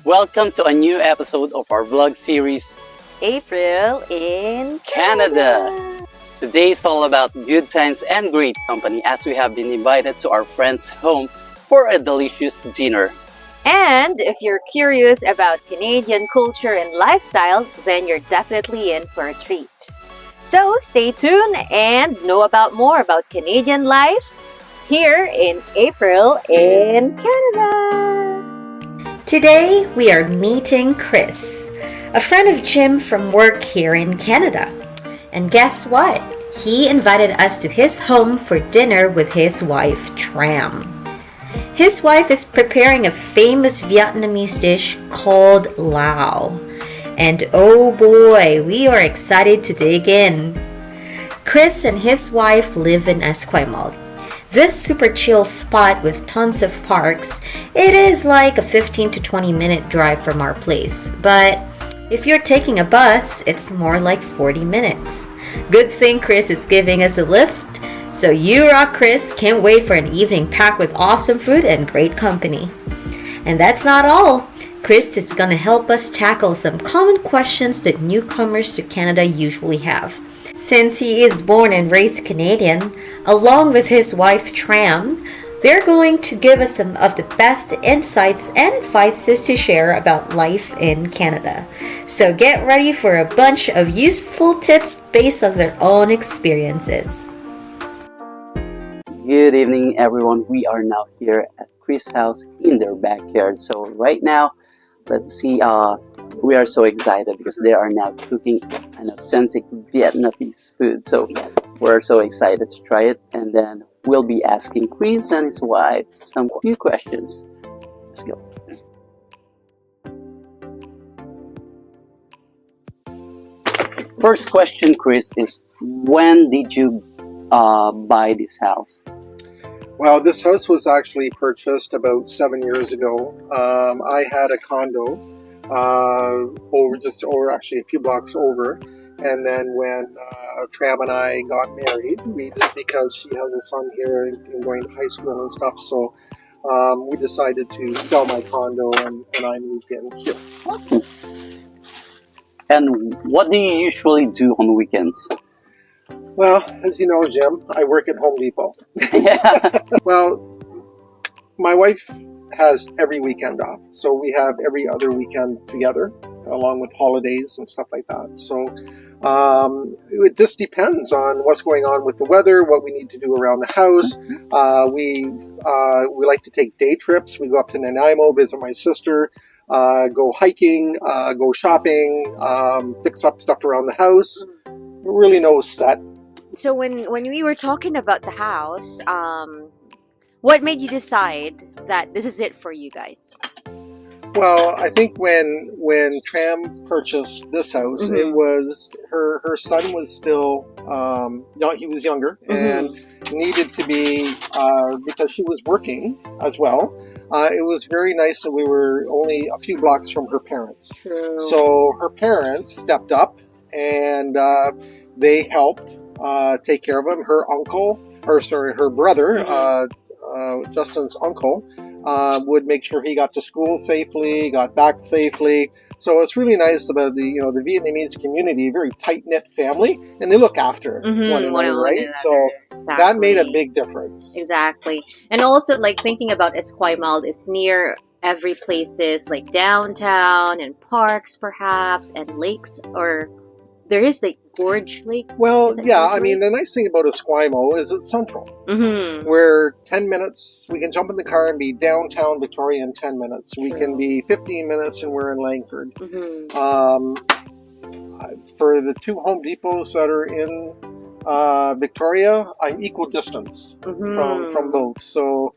Welcome to a new episode of our vlog series, April in Canada. Today's all about good times and great company as we have been invited to our friend's home for a delicious dinner. And if you're curious about Canadian culture and lifestyle, then you're definitely in for a treat. So stay tuned and know about more about Canadian life here in April in Canada. Today we are meeting Chris, a friend of Jim from work here in Canada. And guess what? He invited us to his home for dinner with his wife, Tram. His wife is preparing a famous Vietnamese dish called Lao. And oh boy, we are excited to dig in. Chris and his wife live in Esquimalt. This super chill spot with tons of parks, it is like a 15 to 20 minute drive from our place. But if you're taking a bus, it's more like 40 minutes. Good thing Chris is giving us a lift. So you rock, Chris. Can't wait for an evening packed with awesome food and great company. And that's not all. Chris is going to help us tackle some common questions that newcomers to Canada usually have. Since he is born and raised Canadian, along with his wife Tram, they're going to give us some of the best insights and advices to share about life in Canada. So get ready for a bunch of useful tips based on their own experiences. Good evening, everyone. We are now here at Chris' house in their backyard. So right now, let's see. We are so excited because they are now cooking an authentic Vietnamese food. So we're so excited to try it, and then we'll be asking Chris and his wife some few questions. Let's go. First question, Chris, is when did you buy this house? Well, this house was actually purchased about 7 years ago. I had a condo over actually a few blocks over, and then when Tram and I got married, we did, because she has a son here and going to high school and stuff. So we decided to sell my condo and I moved in here. Awesome. And what do you usually do on weekends? Well, as you know, Jim, I work at Home Depot. Yeah. Well, my wife has every weekend off, so we have every other weekend together, along with holidays and stuff like that. So it just depends on what's going on with the weather, what we need to do around the house. We like to take day trips. We go up to Nanaimo, visit my sister, go hiking, go shopping, fix up stuff around the house. Really no set. So when we were talking about the house, what made you decide that this is it for you guys? Well, I think when Tram purchased this house, it was her son was still he was younger and needed to be because she was working as well. It was very nice that we were only a few blocks from her parents. True. So her parents stepped up and they helped take care of him. Her brother, Justin's uncle, would make sure he got to school safely, got back safely. So it's really nice about the Vietnamese community, very tight-knit family, and they look after one another, right? So exactly. That made a big difference. Exactly. And also, like, thinking about Esquimalt, it's near every places like downtown and parks perhaps and lakes, or there is like Gorge Lake. Well, yeah, Gorge I mean, Lake? the nice thing about Esquimalt is it's central. We're 10 minutes, we can jump in the car and be downtown Victoria in 10 minutes. We can be 15 minutes and we're in Langford. For the two Home Depots that are in Victoria, I'm equal distance from both. So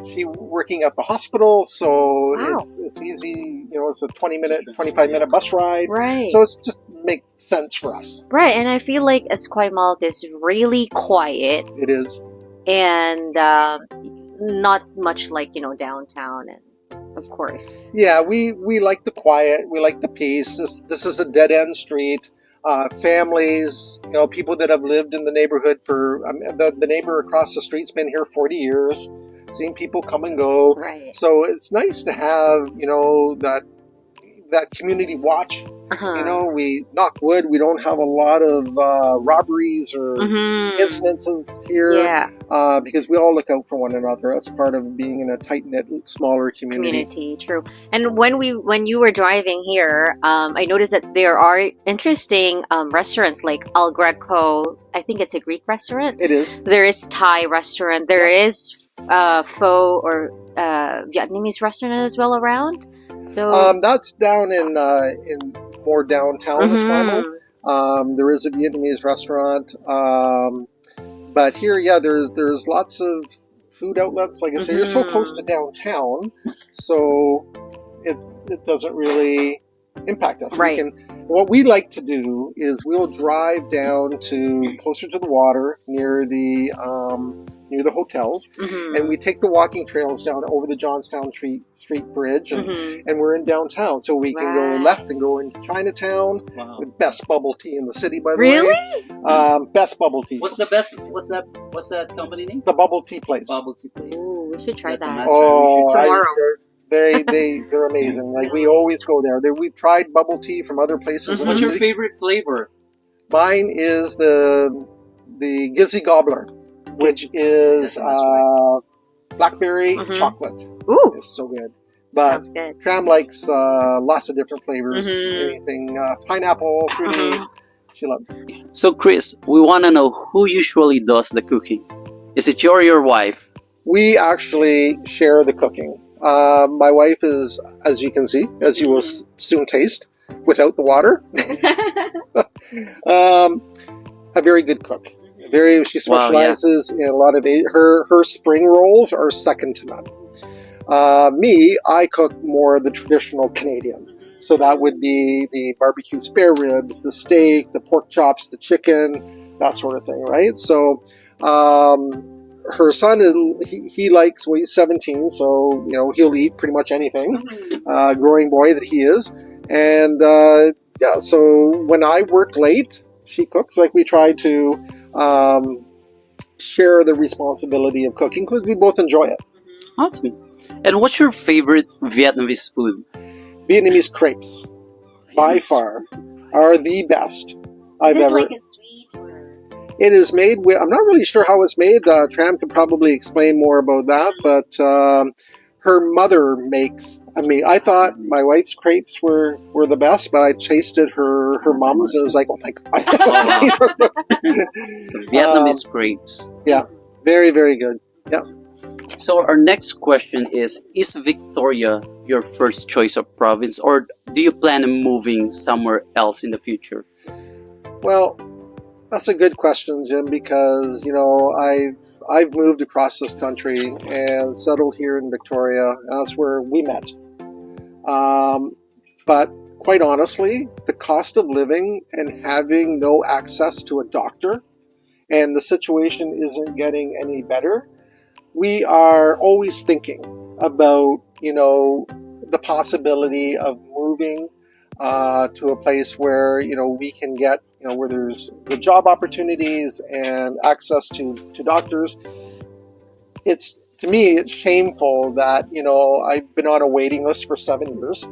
she working at the hospital, so it's easy, it's a 25 minute bus ride. Right. So it's just makes sense for us. Right, and I feel like Esquimalt is really quiet. It is. And not much like, downtown and of course. Yeah, we like the quiet, we like the peace. This is a dead end street. Families, people that have lived in the neighborhood for the neighbor across the street's been here 40 years. same people come and go. Right. So it's nice to have, that community watch. We knock wood. We don't have a lot of robberies or incidences here. Yeah. Because we all look out for one another. That's part of being in a tight-knit, smaller community. True. And when you were driving here, I noticed that there are interesting restaurants like Al Greco. I think it's a Greek restaurant. It is. There is Thai restaurant. There is pho or Vietnamese restaurant as well around. So that's down in more downtown Esquimalt. There is a Vietnamese restaurant. But here, there's lots of food outlets. Like I say, you're so close to downtown, so it doesn't really impact us. Right. What we like to do is we'll drive down to closer to the water near the hotels, and we take the walking trails down over the Johnstown Street Bridge, and we're in downtown, so we can go left and go into Chinatown. Wow. The best bubble tea in the city, by the Really? way. Best bubble tea. What's the best? What's that company name? The bubble tea place. Bubble Tea Place. Ooh, we should try That's a that. nice Oh, Tomorrow. they're amazing. Like, we always go there. We've tried bubble tea from other places. in What's the your city. favorite flavor? Mine is the Gizzy Gobbler, which is blackberry chocolate. Ooh, It's so good. But sounds good. Tram likes lots of different flavors. Anything pineapple, fruity, she loves. So, Chris, we want to know who usually does the cooking. Is it you or your wife? We actually share the cooking. My wife is, as you can see, as you will soon taste, without the water, a very good cook. She specializes in a lot of her spring rolls are second to none. Me, I cook more the traditional Canadian. So that would be the barbecue spare ribs, the steak, the pork chops, the chicken, that sort of thing, right? So her son, he likes, well, he's 17, so he'll eat pretty much anything. Growing boy that he is, and so when I work late, she cooks. Like, we try to share the responsibility of cooking because we both enjoy it. Awesome. And what's your favorite Vietnamese food? Vietnamese crepes, by far, are the best I've ever. Like a sweet or? It is made with, I'm not really sure how it's made. Tram could probably explain more about that, but her mother makes, I thought my wife's crepes were the best, but I tasted her mom's and it was like, oh my God. So Vietnamese crepes. Yeah, very, very good. Yeah. So our next question is Victoria your first choice of province, or do you plan on moving somewhere else in the future? Well, that's a good question, Jim, because, I've moved across this country and settled here in Victoria. That's where we met. But quite honestly, the cost of living and having no access to a doctor, and the situation isn't getting any better, we are always thinking about, the possibility of moving to a place where, we can get, where there's good job opportunities and access to doctors. To me, it's shameful that, I've been on a waiting list for 7 years.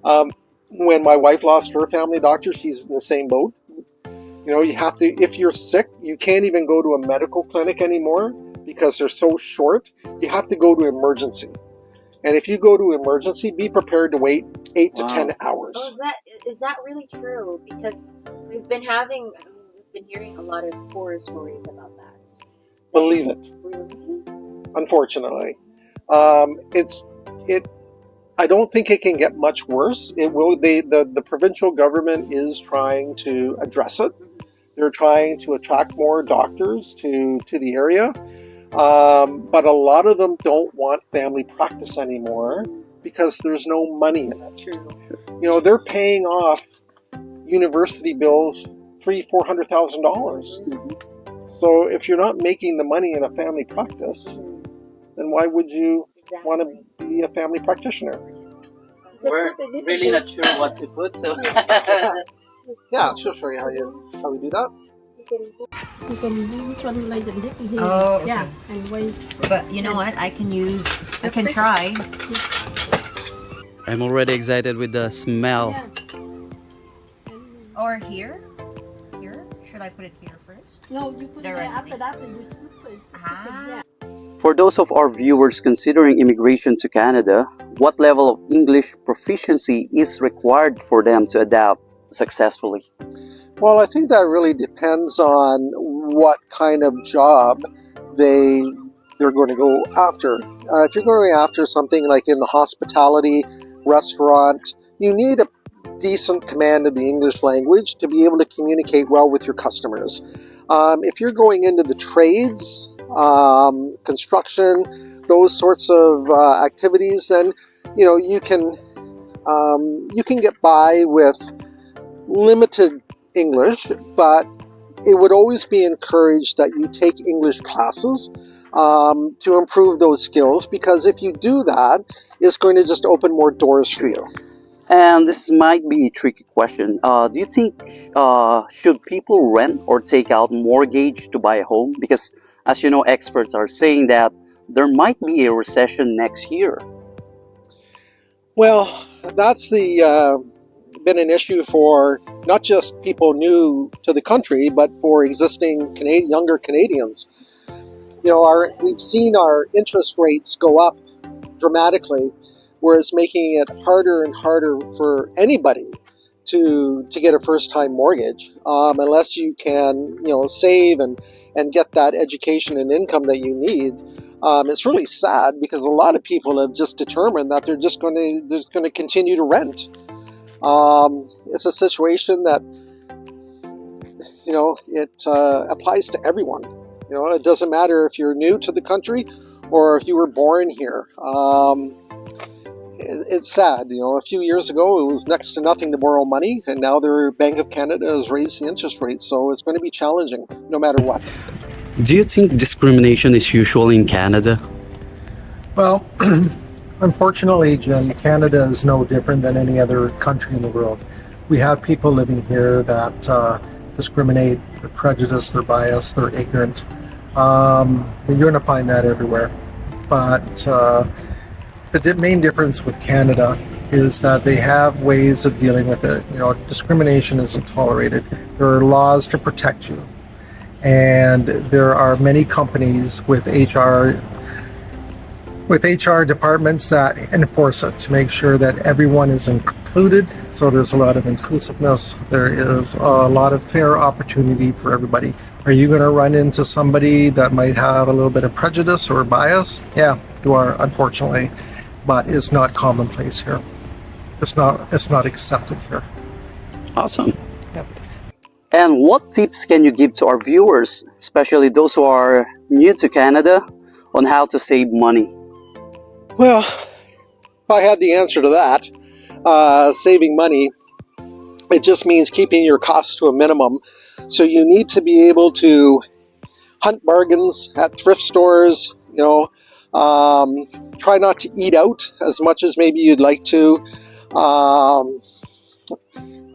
When my wife lost her family doctor, she's in the same boat. You have to, if you're sick, you can't even go to a medical clinic anymore because they're so short. You have to go to emergency. And if you go to emergency, be prepared to wait 8 to 10 hours. Oh, is that really true? Because we've been hearing a lot of horror stories about that. Believe it. Really? Unfortunately. I don't think it can get much worse. It will. The provincial government is trying to address it. They're trying to attract more doctors to the area. But a lot of them don't want family practice anymore because there's no money in it. True. They're paying off university bills $300,000-$400,000. So if you're not making the money in a family practice, then why would you want to be a family practitioner? We're really not sure what to put, so Yeah, she'll show you how we do that. Oh, okay. Yeah, and waste. But you know what? I can try. I'm already excited with the smell. Or here? Here? Should I put it here first? No, you put it there after that. You scoop it. Ah. For those of our viewers considering immigration to Canada, what level of English proficiency is required for them to adapt successfully? Well, I think that really depends on what kind of job they're going to go after. If you're going after something like in the hospitality, restaurant, you need a decent command of the English language to be able to communicate well with your customers. If you're going into the trades, construction, those sorts of activities, then you can get by with limited English, but it would always be encouraged that you take English classes to improve those skills, because if you do that, it's going to just open more doors for you. And this might be a tricky question. Do you think should people rent or take out mortgage to buy a home? Because as you know, experts are saying that there might be a recession next year. Well, that's been an issue for not just people new to the country, but for existing younger Canadians. We've seen our interest rates go up dramatically, whereas making it harder and harder for anybody to get a first-time mortgage, unless you can save and get that education and income that you need. It's really sad, because a lot of people have just determined that they're going to continue to rent. It's a situation that it applies to everyone. It doesn't matter if you're new to the country or if you were born here. It's sad. A few years ago, it was next to nothing to borrow money, and now the Bank of Canada has raised the interest rate, so it's going to be challenging no matter what. Do you think discrimination is usual in Canada? Well, unfortunately, Jim, Canada is no different than any other country in the world. We have people living here that discriminate, they're prejudiced, they're biased, they're ignorant. You're going to find that everywhere. But the main difference with Canada is that they have ways of dealing with it. Discrimination isn't tolerated. There are laws to protect you. And there are many companies with HR departments that enforce it to make sure that everyone is included. So there's a lot of inclusiveness. There is a lot of fair opportunity for everybody. Are you going to run into somebody that might have a little bit of prejudice or bias? Yeah, you are, unfortunately, but it's not commonplace here. It's not accepted here. Awesome. Yep. And what tips can you give to our viewers, especially those who are new to Canada, on how to save money? Well, if I had the answer to that, saving money, it just means keeping your costs to a minimum. So you need to be able to hunt bargains at thrift stores, try not to eat out as much as maybe you'd like to.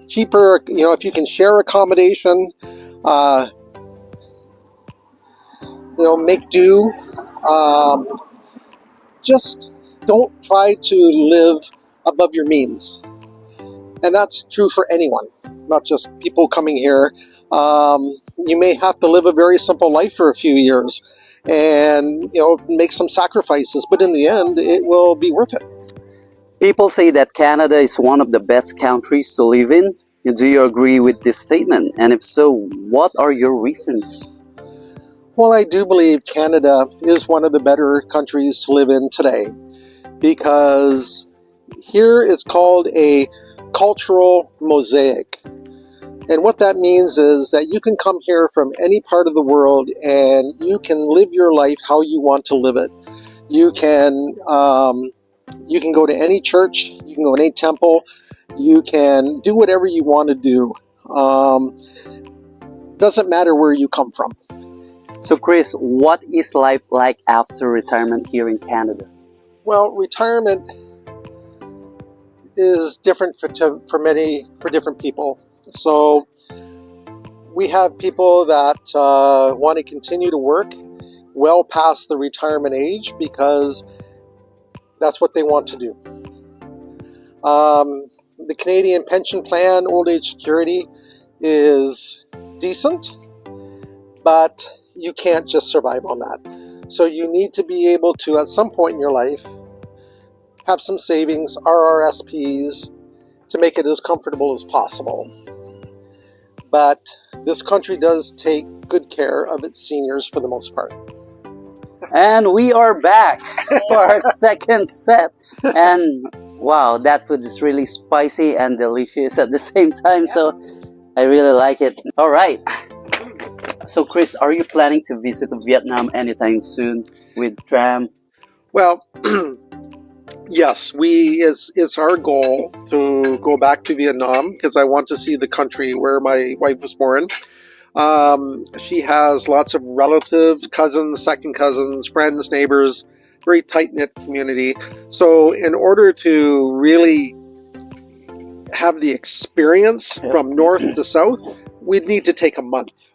Cheaper, if you can share accommodation, make do. Just don't try to live above your means. And that's true for anyone, not just people coming here. You may have to live a very simple life for a few years and, make some sacrifices, but in the end, it will be worth it. People say that Canada is one of the best countries to live in. Do you agree with this statement? And if so, what are your reasons? Well, I do believe Canada is one of the better countries to live in today, because here it's called a cultural mosaic. And what that means is that you can come here from any part of the world and you can live your life how you want to live it. You can go to any church, you can go to any temple, you can do whatever you want to do. Doesn't matter where you come from. So Chris, what is life like after retirement here in Canada? Well, retirement is different for different people. So We have people that want to continue to work well past the retirement age because that's what they want to do. The Canadian pension plan, old age security, is decent, but you can't just survive on that. So you need to be able to, at some point in your life, have some savings, RRSPs, to make it as comfortable as possible. But this country does take good care of its seniors for the most part. And we are back for our second set. And wow, that food is really spicy and delicious at the same time. So I really like it. All right. So Chris, are you planning to visit Vietnam anytime soon with tram? Well, yes, it's our goal to go back to Vietnam because I want to see the country where my wife was born. She has lots of relatives, cousins, second cousins, friends, neighbors, very tight-knit community. So in order to really have the experience from north to south, we'd need to take a month.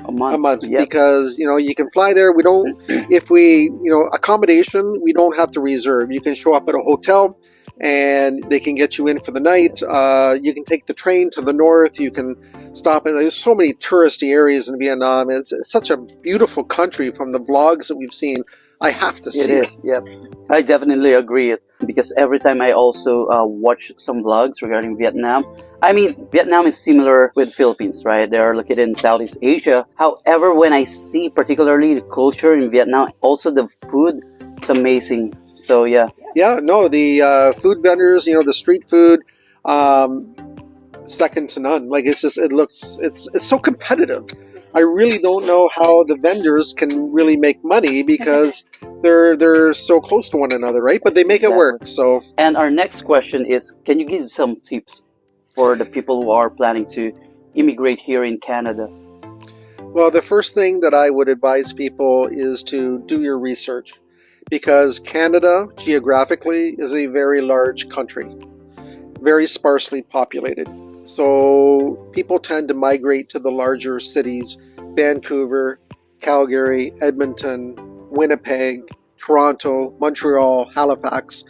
A month, yep. Because you can fly there. We don't, if we, accommodation, we don't have to reserve. You can show up at a hotel and they can get you in for the night. You can take the train to the north. You can stop in. There's so many touristy areas in Vietnam. It's such a beautiful country from the vlogs that we've seen. I have to see it. It is, yep. I definitely agree because every time I also watch some vlogs regarding Vietnam. I mean, Vietnam is similar with Philippines, right? They are located in Southeast Asia. However, when I see particularly the culture in Vietnam, also the food, it's amazing. So yeah. Yeah, no, the food vendors, the street food, second to none. Like it's so competitive. I really don't know how the vendors can really make money because they're so close to one another, right? But they make it work. So. And our next question is, can you give some tips for the people who are planning to immigrate here in Canada? Well, the first thing that I would advise people is to do your research because Canada geographically is a very large country, very sparsely populated. So people tend to migrate to the larger cities, Vancouver, Calgary, Edmonton, Winnipeg, Toronto, Montreal, Halifax,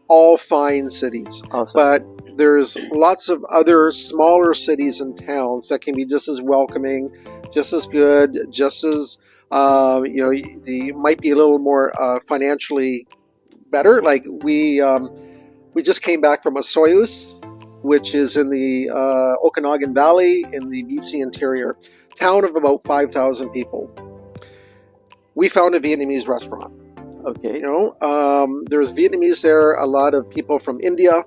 all fine cities. Awesome. But there's lots of other smaller cities and towns that can be just as welcoming, just as good, just as, they might be a little more financially better. Like we just came back from Osoyoos, which is in the Okanagan Valley in the BC interior, town of about 5,000 people. We found a Vietnamese restaurant. Okay. There's Vietnamese there, a lot of people from India.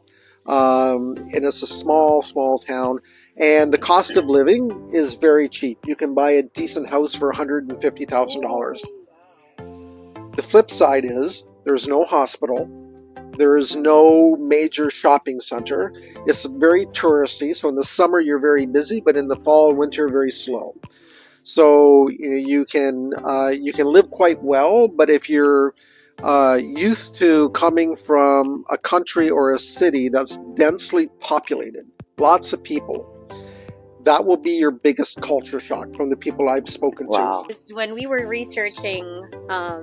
And it's a small town, and the cost of living is very cheap. You can buy a decent house for $150,000. The flip side is there's no hospital, there is no major shopping center. It's very touristy, so in the summer you're very busy, but in the fall and winter very slow. So you can live quite well, but if you're used to coming from a country or a city that's densely populated, lots of people, that will be your biggest culture shock from the people I've spoken to. When we were researching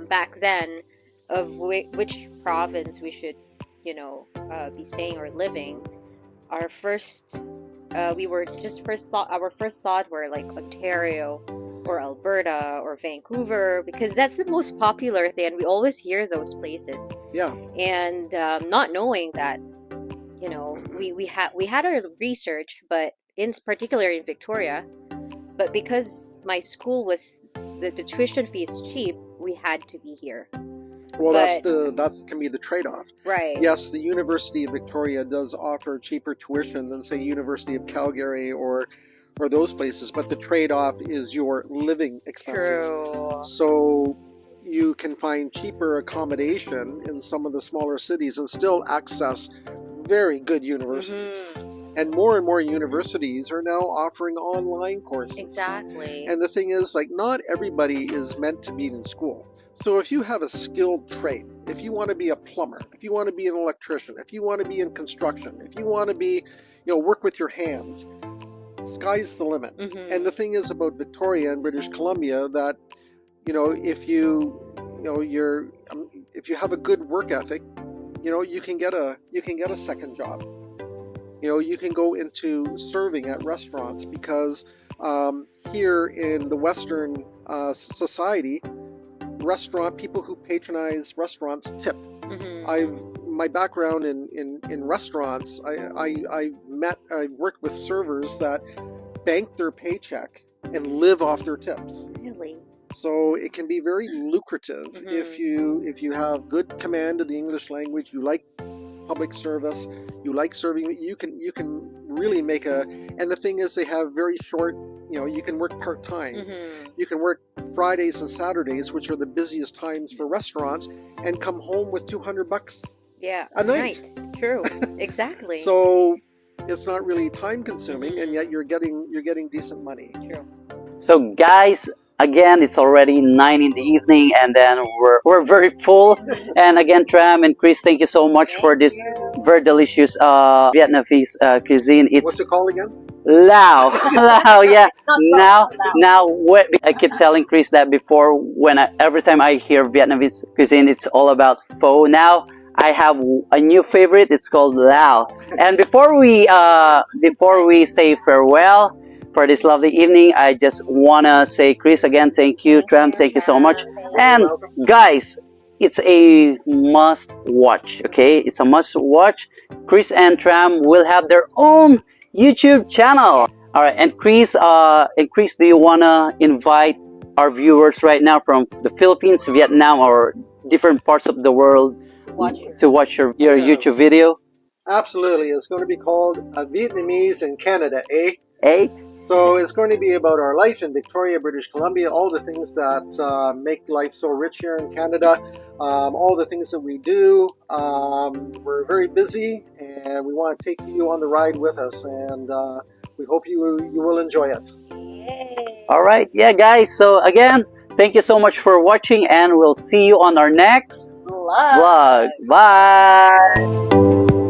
back then of which province we should, be staying or living, our first thought were like Ontario or Alberta or Vancouver, because that's the most popular thing, and we always hear those places. Yeah. And not knowing that, we had our research, but in particular in Victoria, but because my school was the tuition fee is cheap, we had to be here. Well, that can be the trade-off. Right. Yes, the University of Victoria does offer cheaper tuition than, say, University of Calgary or those places, but the trade-off is your living expenses. True. So you can find cheaper accommodation in some of the smaller cities and still access very good universities. Mm-hmm. And more universities are now offering online courses. Exactly. And the thing is, not everybody is meant to be in school. So if you have a skilled trade, if you want to be a plumber, if you want to be an electrician, if you want to be in construction, if you want to be, work with your hands, sky's the limit. Mhm. And the thing is about Victoria and British Columbia that, if if you have a good work ethic, you can get a second job. You can go into serving at restaurants because here in the Western society, people who patronize restaurants tip. Mhm. My background in restaurants, I worked with servers that bank their paycheck and live off their tips. Really? So it can be very lucrative Mhm. if you have good command of the English language, you like public service, you like serving, you can really make and the thing is they have very short, you can work part-time. Mhm. You can work Fridays and Saturdays, which are the busiest times for restaurants, and come home with $200 Yeah. a night. Right. True. Exactly. So it's not really time consuming, Mhm. and yet you're getting decent money. True. So guys, again, it's already 9 in the evening, and then we're very full. And again, Tram and Chris, thank you so much for this very delicious Vietnamese cuisine. It's What's it called again? Lao. Lao, yeah. not Now, I keep telling Chris that before, every time I hear Vietnamese cuisine, it's all about pho. Now I have a new favorite. It's called Lao. And before we say farewell for this lovely evening, I just wanna say, Chris, again, thank you. Tram, thank you so much. And guys, it's a must watch. Okay, it's a must watch. Chris and Tram will have their own YouTube channel. All right, and Chris, do you wanna invite our viewers right now from the Philippines, Vietnam, or different parts of the world to watch your Yes. YouTube video? Absolutely. It's going to be called Vietnamese in Canada, eh? Eh? So it's going to be about our life in Victoria, British Columbia, all the things that make life so rich here in Canada, all the things that we do. We're very busy, and we want to take you on the ride with us, and we hope you will enjoy it. All right, yeah, guys. So again, thank you so much for watching, and we'll see you on our next vlog. Bye.